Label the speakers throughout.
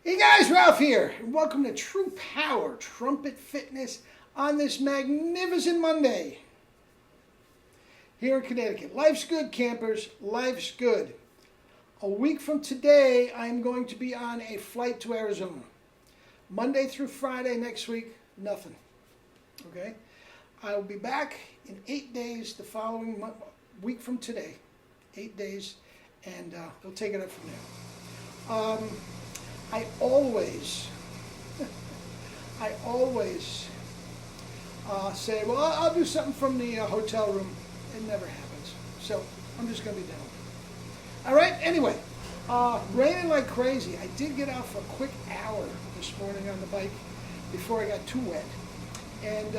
Speaker 1: Hey guys, Ralph here, and welcome to True Power Trumpet Fitness on this magnificent Monday here in Connecticut. Life's good, campers. Life's good. A week from today, I'm going to be on a flight to Arizona. Monday through Friday next week, nothing. Okay? I will be back in 8 days the following week from today. 8 days, and we'll take it up from there. I always say, well, I'll do something from the hotel room. It never happens. So I'm just going to be down. All right, anyway, raining like crazy. I did get out for a quick hour this morning on the bike before I got too wet. And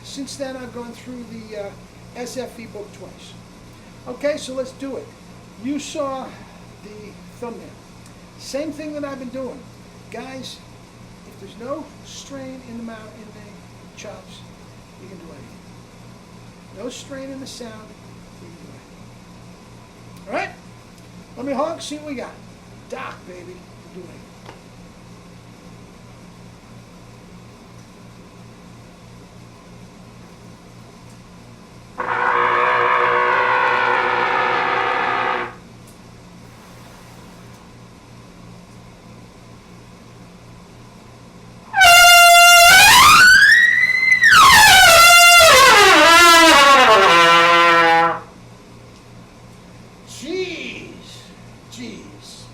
Speaker 1: since then, I've gone through the SFE book twice. Okay, so let's do it. You saw the thumbnail. Same thing that I've been doing. Guys, if there's no strain in the mouth, in the chops, you can do anything. No strain in the sound, you can do anything. All right? Let me honk, see what we got. Doc, baby, we'll do anything. Jeez.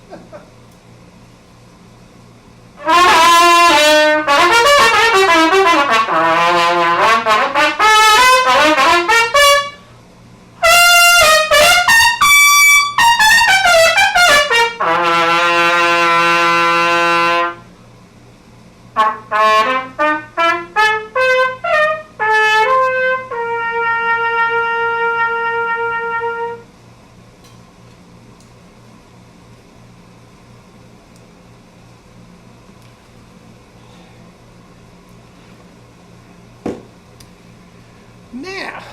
Speaker 1: Now,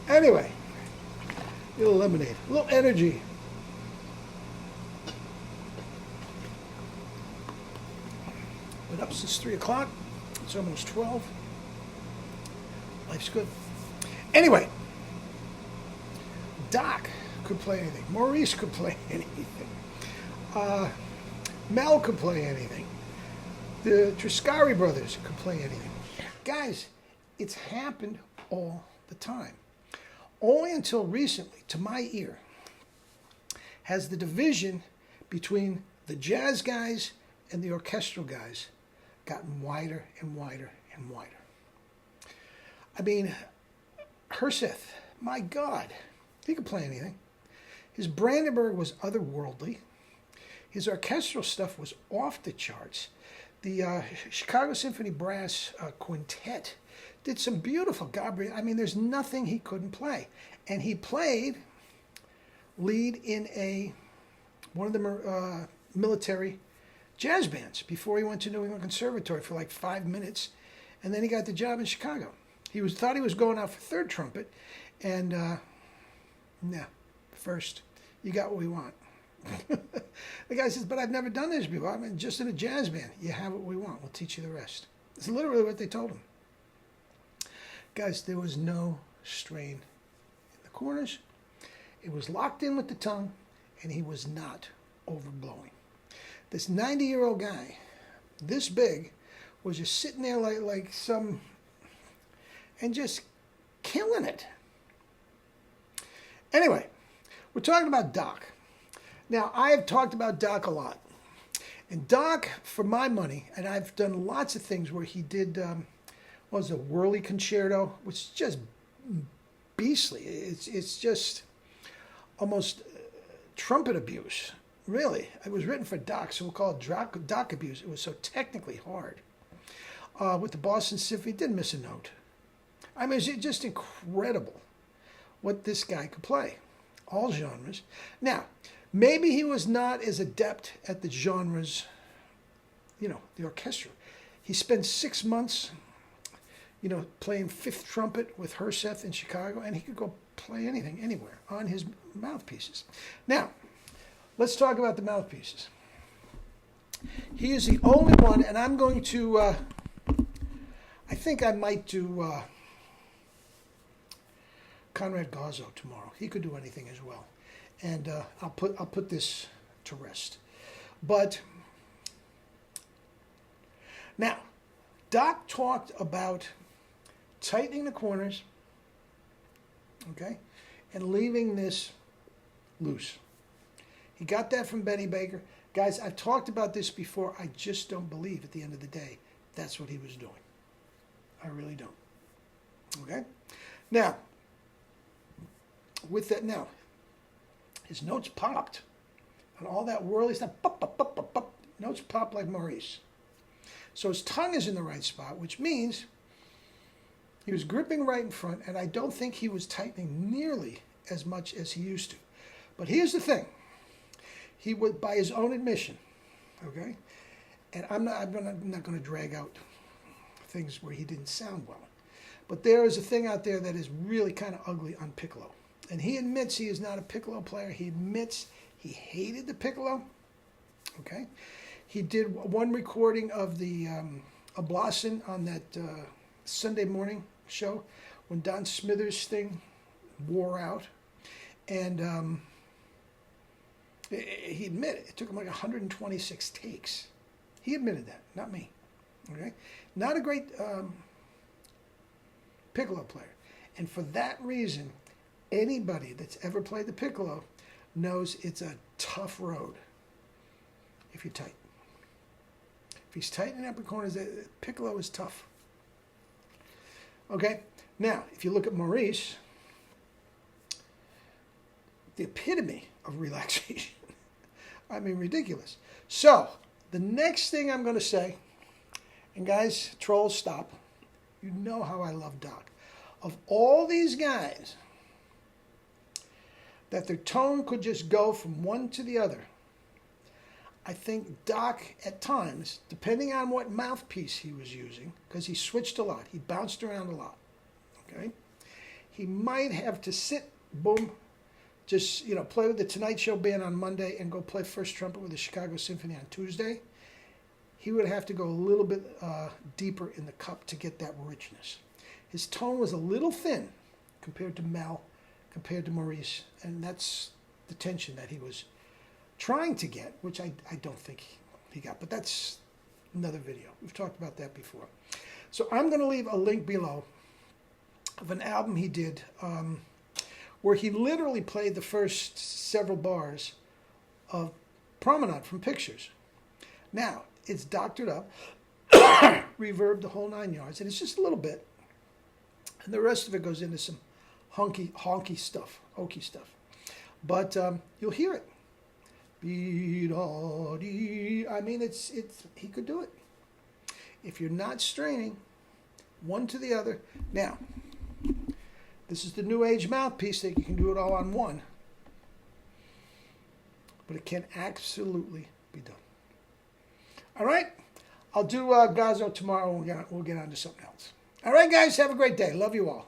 Speaker 1: anyway, a little lemonade, a little energy. Been up since 3 o'clock. It's almost 12. Life's good. Anyway, Doc could play anything. Maurice could play anything. Mel could play anything. The Triscari brothers could play anything. Guys, it's happened all the time. Only until recently, to my ear, has the division between the jazz guys and the orchestral guys gotten wider and wider and wider. I mean, Herseth, my God, he could play anything. His Brandenburg was otherworldly. His orchestral stuff was off the charts. The Chicago Symphony Brass Quintet did some beautiful Gabriel. I mean, there's nothing he couldn't play. And he played lead in one of the military jazz bands before he went to New England Conservatory for like 5 minutes. And then he got the job in Chicago. He thought he was going out for third trumpet. And, no, first, you got what we want. The guy says, but I've never done this before. I mean, just in a jazz band. You have what we want. We'll teach you the rest. It's literally what they told him. Guys, there was no strain in the corners. It was locked in with the tongue, and he was not overblowing. This 90-year-old guy, this big, was just sitting there like some, and just killing it. Anyway, we're talking about Doc. Now, I have talked about Doc a lot. And Doc, for my money, and I've done lots of things where he did, what was it, Whirly Concerto, which is just beastly. It's just almost trumpet abuse, really. It was written for Doc, so we'll call it Doc abuse. It was so technically hard. With the Boston Symphony, didn't miss a note. I mean, it's just incredible what this guy could play. All genres. Now, maybe he was not as adept at the genres, the orchestra. He spent 6 months, playing fifth trumpet with Herseth in Chicago, and he could go play anything, anywhere, on his mouthpieces. Now, let's talk about the mouthpieces. He is the only one, and I'm going to, I think I might do Conrad Garzo tomorrow. He could do anything as well. And I'll put this to rest. But now, Doc talked about tightening the corners, okay, and leaving this loose. He got that from Benny Baker. Guys, I've talked about this before. I just don't believe at the end of the day that's what he was doing. I really don't. Okay? Now, with that, now, his notes popped. And all that whirly stuff, pop, pop, pop, pop, pop. Notes pop like Maurice. So his tongue is in the right spot, which means he was gripping right in front, and I don't think he was tightening nearly as much as he used to. But here's the thing. He would, by his own admission, okay, and I'm not going to drag out things where he didn't sound well, but there is a thing out there that is really kind of ugly on piccolo. And he admits he is not a piccolo player. He admits he hated the piccolo, okay. He did one recording of the Ablasin on that Sunday morning show when Don Smithers' thing wore out. And he admitted it took him like 126 takes. He admitted that, not me. Okay, not a great piccolo player. And for that reason, anybody that's ever played the piccolo knows it's a tough road if you're tight. If he's tight in the upper corners, piccolo is tough. Okay? Now, if you look at Maurice, the epitome of relaxation. I mean, ridiculous. So, the next thing I'm going to say, and guys, trolls, stop. You know how I love Doc. Of all these guys, that their tone could just go from one to the other, I think Doc, at times, depending on what mouthpiece he was using, because he switched a lot, he bounced around a lot, okay? He might have to sit, boom, just, play with the Tonight Show band on Monday and go play first trumpet with the Chicago Symphony on Tuesday. He would have to go a little bit deeper in the cup to get that richness. His tone was a little thin compared to Mel, compared to Maurice, and that's the tension that he was trying to get, which I don't think he got. But that's another video. We've talked about that before. So I'm going to leave a link below of an album he did where he literally played the first several bars of Promenade from Pictures. Now, it's doctored up, reverb the whole 9 yards, and it's just a little bit. And the rest of it goes into some honky stuff, hokey stuff. But you'll hear it. I mean, it's he could do it. If you're not straining one to the other. Now, this is the new age mouthpiece that you can do it all on one. But it can absolutely be done. All right? I'll do Garzo tomorrow. We'll get on to something else. All right, guys, have a great day. Love you all.